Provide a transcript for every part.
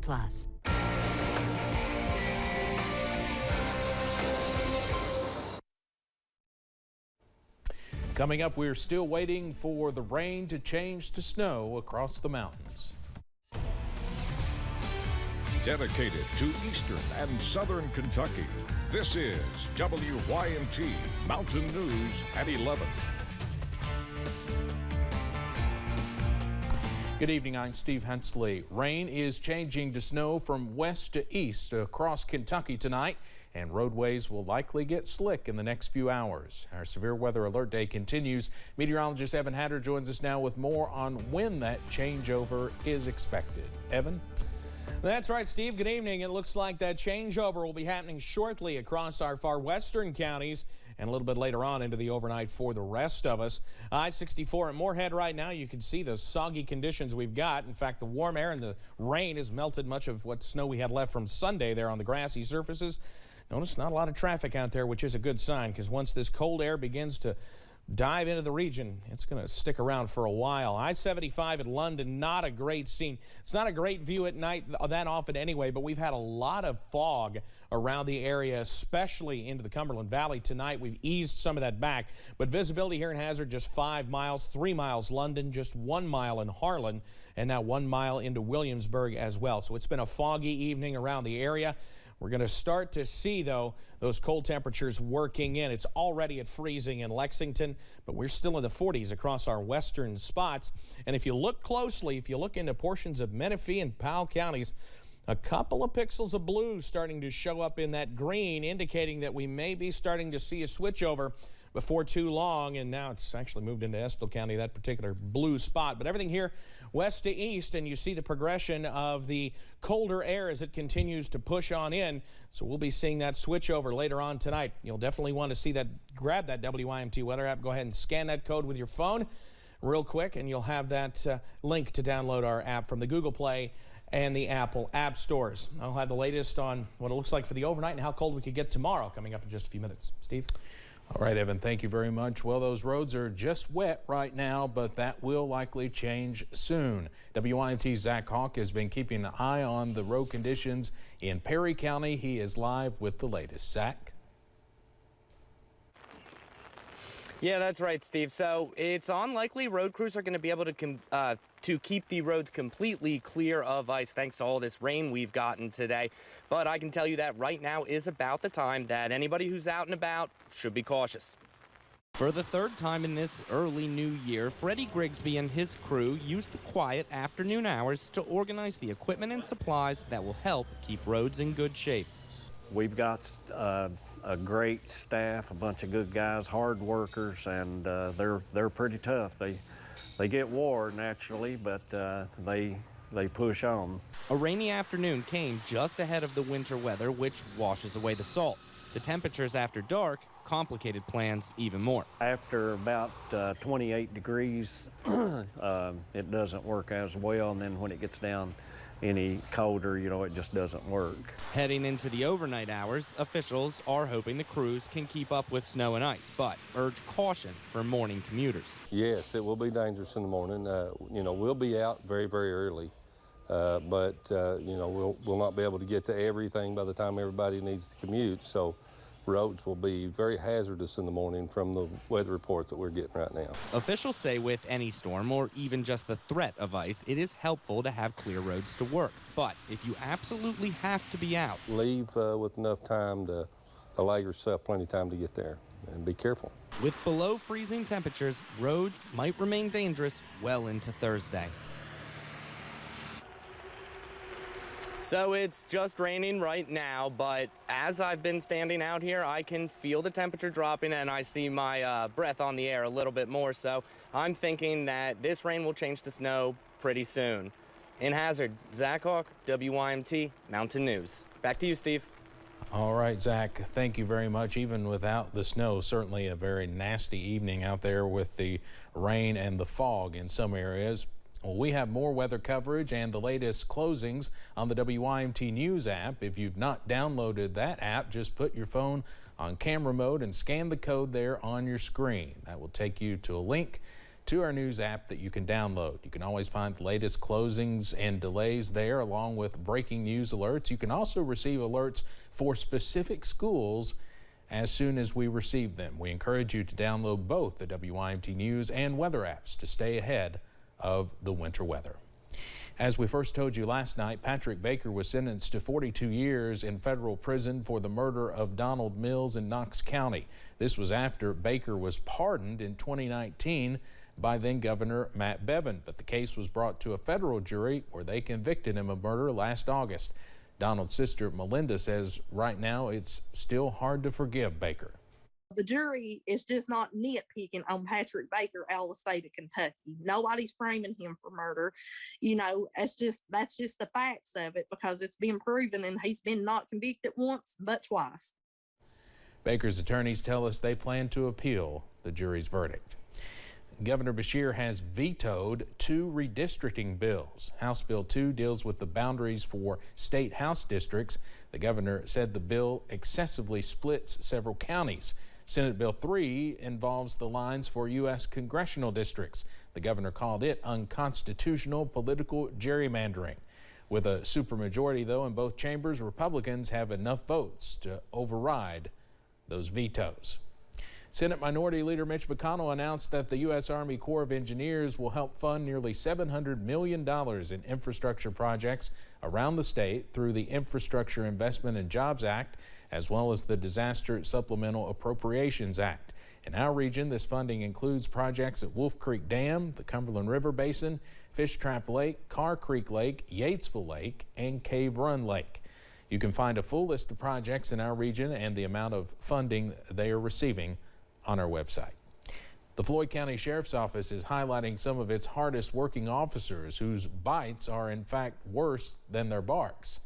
Plus. Coming up, we're still waiting for the rain to change to snow across the mountains. Dedicated to Eastern and Southern Kentucky, this is WYMT Mountain News at 11. Good evening, I'm Steve Hensley. Rain is changing to snow from west to east across Kentucky tonight, and roadways will likely get slick in the next few hours. Our severe weather alert day continues. Meteorologist Evan Hatter joins us now with more on when that changeover is expected. Evan? That's right, Steve. Good evening. It looks like that changeover will be happening shortly across our far western counties and a little bit later on into the overnight for the rest of us. I-64 at Moorhead right now, you can see the soggy conditions we've got. In fact, the warm air and the rain has melted much of what snow we had left from Sunday there on the grassy surfaces. Notice not a lot of traffic out there, which is a good sign, because once this cold air begins to dive into the region, it's going to stick around for a while. I-75 at London, not a great scene. It's not a great view at night that often anyway, but we've had a lot of fog around the area, especially into the Cumberland Valley tonight. We've eased some of that back, but visibility here in Hazard just 5 miles, 3 miles London, just 1 mile in Harlan, and now 1 mile into Williamsburg as well. So it's been a foggy evening around the area. We're going to start to see, though, those cold temperatures working in. It's already at freezing in Lexington, but we're still in the 40s across our western spots. And if you look closely, if you look into portions of Menifee and Powell counties, a couple of pixels of blue starting to show up in that green, indicating that we may be starting to see a switchover before too long, and now it's actually moved into Estill County, that particular blue spot. But everything here west to east, and you see the progression of the colder air as it continues to push on in. So we'll be seeing that switch over later on tonight. You'll definitely want to see that. Grab that WYMT weather app. Go ahead and scan that code with your phone real quick, and you'll have that link to download our app from the Google Play and the Apple app stores. I'll have the latest on what it looks like for the overnight and how cold we could get tomorrow coming up in just a few minutes. Steve? All right, Evan, thank you very much. Well, those roads are just wet right now, but that will likely change soon. WYMT's Zach Hawk has been keeping an eye on the road conditions in Perry County. He is live with the latest. Zach? Yeah, that's right, Steve. So it's unlikely road crews are going to be able to keep the roads completely clear of ice thanks to all this rain we've gotten today. But I can tell you that right now is about the time that anybody who's out and about should be cautious. For the third time in this early new year, Freddie Grigsby and his crew used the quiet afternoon hours to organize the equipment and supplies that will help keep roads in good shape. We've got a great staff, a bunch of good guys, hard workers, and they're pretty tough. They get wore naturally, but they push on. A rainy afternoon came just ahead of the winter weather, which washes away the salt. The temperatures after dark complicated plans even more. After about 28 degrees, it doesn't work as well, and then when it gets down any colder, it just doesn't work. Heading into the overnight hours, officials are hoping the crews can keep up with snow and ice, but urge caution for morning commuters. Yes, it will be dangerous in the morning. We'll be out very, very early, but we'll not be able to get to everything by the time everybody needs to commute. So roads will be very hazardous in the morning from the weather report that we're getting right now. Officials say with any storm or even just the threat of ice, it is helpful to have clear roads to work. But if you absolutely have to be out, leave with enough time to allow yourself plenty of time to get there, and be careful. With below freezing temperatures, roads might remain dangerous well into Thursday. So it's just raining right now, but as I've been standing out here, I can feel the temperature dropping and I see my breath on the air a little bit more. So I'm thinking that this rain will change to snow pretty soon. In Hazard, Zach Hawk, WYMT Mountain News. Back to you, Steve. All right, Zach, thank you very much. Even without the snow, certainly a very nasty evening out there with the rain and the fog in some areas. Well, we have more weather coverage and the latest closings on the WYMT News app. If you've not downloaded that app, just put your phone on camera mode and scan the code there on your screen. That will take you to a link to our news app that you can download. You can always find the latest closings and delays there, along with breaking news alerts. You can also receive alerts for specific schools as soon as we receive them. We encourage you to download both the WYMT News and weather apps to stay ahead of the winter weather. As we first told you last night, Patrick Baker was sentenced to 42 years in federal prison for the murder of Donald Mills in Knox County. This was after Baker was pardoned in 2019 by then Governor Matt Bevin, but the case was brought to a federal jury where they convicted him of murder last August. Donald's sister Melinda says right now it's still hard to forgive Baker. The jury is just not nitpicking on Patrick Baker out of the state of Kentucky. Nobody's framing him for murder. You know, that's just the facts of it, because it's been proven, and he's been not convicted once, but twice. Baker's attorneys tell us they plan to appeal the jury's verdict. Governor Beshear has vetoed 2 redistricting bills. House Bill 2 deals with the boundaries for state house districts. The governor said the bill excessively splits several counties. Senate Bill 3 involves the lines for U.S. congressional districts. The governor called it unconstitutional political gerrymandering. With a supermajority, though, in both chambers, Republicans have enough votes to override those vetoes. Senate Minority Leader Mitch McConnell announced that the U.S. Army Corps of Engineers will help fund nearly $700 million in infrastructure projects around the state through the Infrastructure Investment and Jobs Act, as well as the Disaster Supplemental Appropriations Act. In our region, this funding includes projects at Wolf Creek Dam, the Cumberland River Basin, Fish Trap Lake, Carr Creek Lake, Yatesville Lake, and Cave Run Lake. You can find a full list of projects in our region and the amount of funding they are receiving on our website. The Floyd County Sheriff's Office is highlighting some of its hardest working officers whose bites are in fact worse than their barks.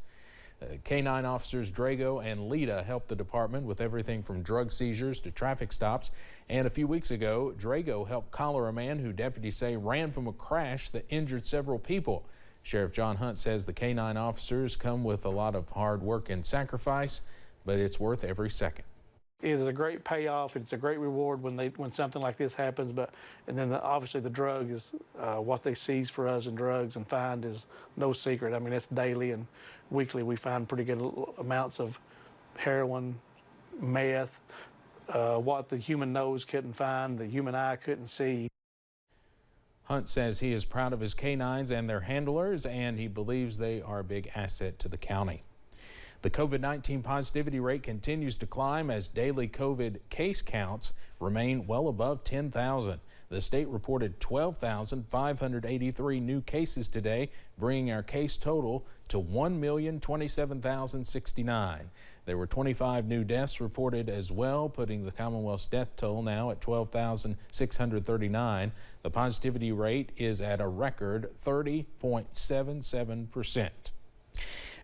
K-9 officers Drago and Lita helped the department with everything from drug seizures to traffic stops. And a few weeks ago, Drago helped collar a man who deputies say ran from a crash that injured several people. Sheriff John Hunt says the K-9 officers come with a lot of hard work and sacrifice, but it's worth every second. It is a great payoff. It's a great reward when something like this happens. And then obviously the drug is what they seize for us, and drugs and find is no secret. I mean, it's daily and weekly. We find pretty good amounts of heroin, meth, what the human nose couldn't find, the human eye couldn't see. Hunt says he is proud of his K-9s and their handlers, and he believes they are a big asset to the county. The COVID-19 positivity rate continues to climb as daily COVID case counts remain well above 10,000. The state reported 12,583 new cases today, bringing our case total to 1,027,069. There were 25 new deaths reported as well, putting the Commonwealth's death toll now at 12,639. The positivity rate is at a record 30.77%.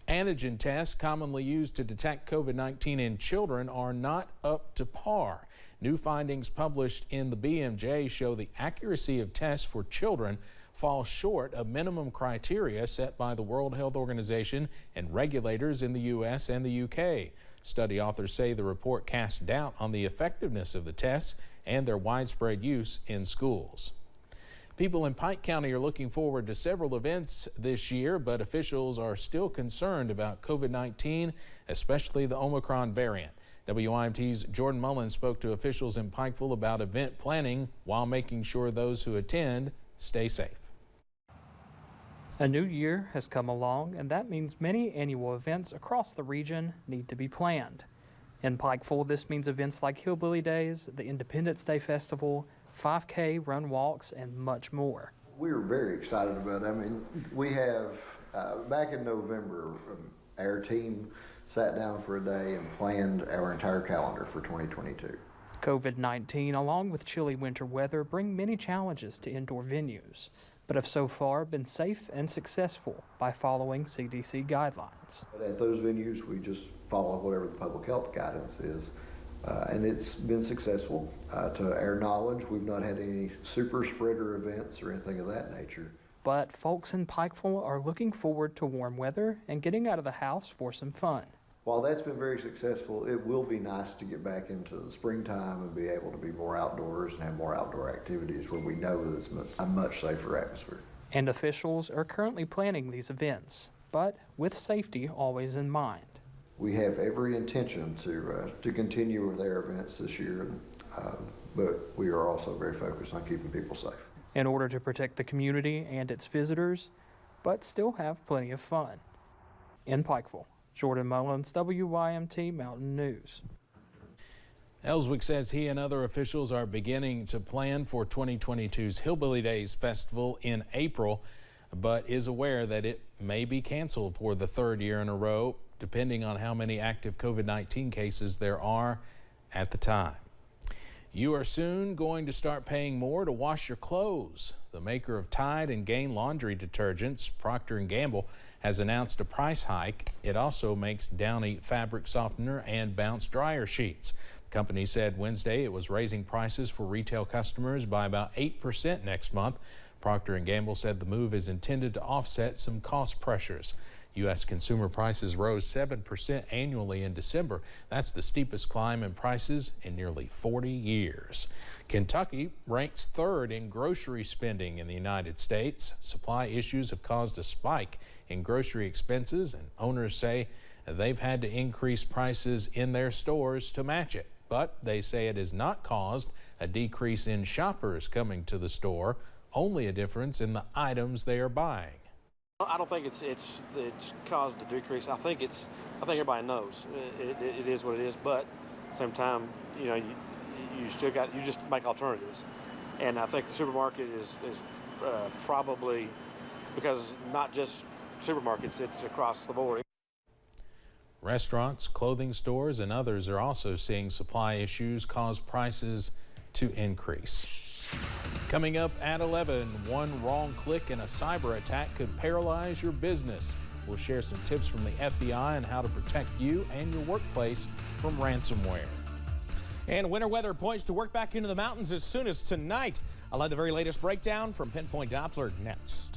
Antigen tests commonly used to detect COVID-19 in children are not up to par. New findings published in the BMJ show the accuracy of tests for children falls short of minimum criteria set by the World Health Organization and regulators in the U.S. and the U.K. Study authors say the report casts doubt on the effectiveness of the tests and their widespread use in schools. People in Pike County are looking forward to several events this year, but officials are still concerned about COVID-19, especially the Omicron variant. WYMT's Jordan Mullins spoke to officials in Pikeville about event planning while making sure those who attend stay safe. A new year has come along, and that means many annual events across the region need to be planned. In Pikeville, this means events like Hillbilly Days, the Independence Day Festival, 5K run walks, and much more. We're very excited about it. I mean, we have, back in November, our team sat down for a day and planned our entire calendar for 2022. COVID-19, along with chilly winter weather, bring many challenges to indoor venues, but have so far been safe and successful by following CDC guidelines. But at those venues, we just follow whatever the public health guidance is. And it's been successful. To our knowledge, we've not had any super spreader events or anything of that nature. But folks in Pikeville are looking forward to warm weather and getting out of the house for some fun. While that's been very successful, it will be nice to get back into the springtime and be able to be more outdoors and have more outdoor activities where we know that it's a much safer atmosphere. And officials are currently planning these events, but with safety always in mind. We have every intention to continue with their events this year, but we are also very focused on keeping people safe. In order to protect the community and its visitors, but still have plenty of fun. In Pikeville, Jordan Mullins, WYMT Mountain News. Ellswick says he and other officials are beginning to plan for 2022's Hillbilly Days Festival in April, but is aware that it may be canceled for the third year in a row, depending on how many active COVID-19 cases there are at the time. You are soon going to start paying more to wash your clothes. The maker of Tide and Gain laundry detergents, Proctor Gamble, has announced a price hike. It also makes Downy fabric softener and Bounce dryer sheets. The company said Wednesday it was raising prices for retail customers by about 8% next month. Procter & Gamble said the move is intended to offset some cost pressures. U.S. consumer prices rose 7% annually in December. That's the steepest climb in prices in nearly 40 years. Kentucky ranks third in grocery spending in the United States. Supply issues have caused a spike in grocery expenses, and owners say they've had to increase prices in their stores to match it. But they say it has not caused a decrease in shoppers coming to the store, only a difference in the items they are buying. I don't think it's caused a decrease. I think everybody knows it is what it is. But at the same time, you just make alternatives, and I think the supermarket is probably, because not just supermarkets, it's across the board. Restaurants, clothing stores, and others are also seeing supply issues cause prices to increase. Coming up at 11, one wrong click and a cyber attack could paralyze your business. We'll share some tips from the FBI on how to protect you and your workplace from ransomware. And winter weather points to work back into the mountains as soon as tonight. I'll have the very latest breakdown from Pinpoint Doppler next.